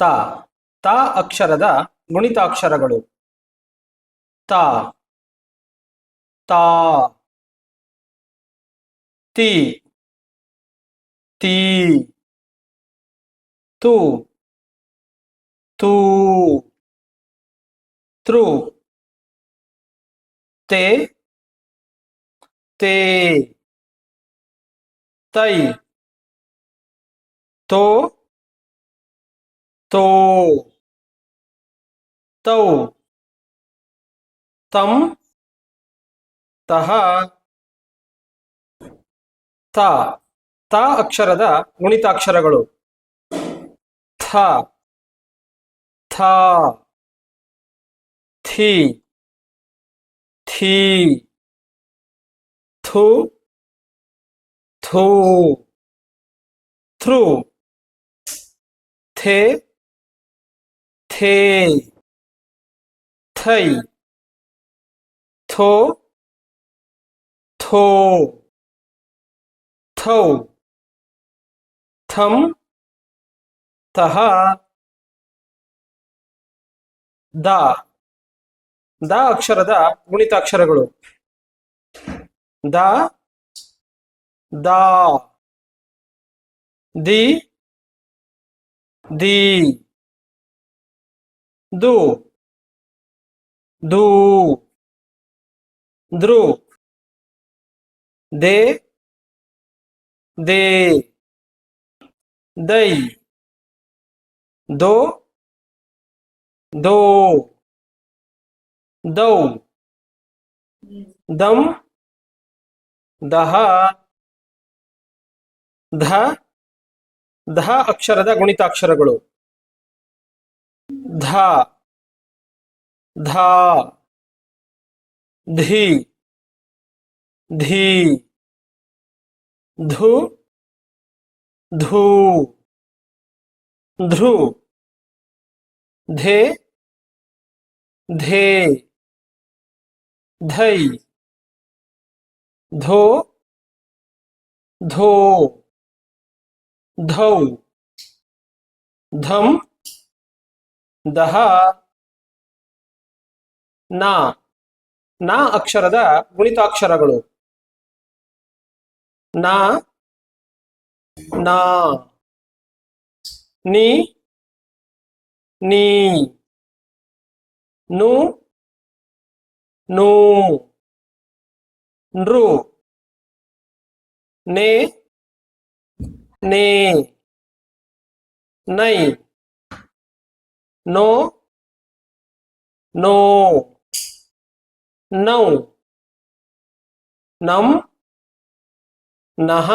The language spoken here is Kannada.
ತ ತ ಅಕ್ಷರದ ಗುಣಿತಾಕ್ಷರಗಳು. ತ ತಾ ತಿ ತೀ ತು ತೂ ತೃ ತೇ ತೇ ತೈ ತೋ ತೋ ತೌ ತಂ ತಹ ತ ತ ಅಕ್ಷರದ ಗುಣಿತಾಕ್ಷರಗಳು. ಥ ಥ ಥಿ ಥೀ ಥು ಥೂ ಥೃ ಥೇ ಥೇ ಥೈ ಥೋ ಥೋ ಥೌ ಥಂ ತಹ ದ ದ ಅಕ್ಷರದ ಗುಣಿತಾಕ್ಷರಗಳು. ದ ದಾ ದಿ ದಿ ದು ದೂ ದೃ ದೇ ದೇ ದೈ ದೋ ದೋ ದೌ ದಂ ದಹ ಧ ಧ ಅಕ್ಷರದ ಗುಣಿತಾಕ್ಷರಗಳು. ಧ ಧಾ ಧಿ ಧೀ ಧು ಧೂ ಧೃ ಧೇ ಧೇ ಧೈ ಧೋ ಧೋ ಧೌ ಧಂ ದಹ ನ ನ ಅಕ್ಷರದ ಗುಣಿತಾಕ್ಷರಗಳು. ನ ನಾ ನಿ ನೀ ನು ನೂ ನೃ ನೇ ನೇ ನೈ ನೋ ನೋ ನೌ ನಂ ನಹ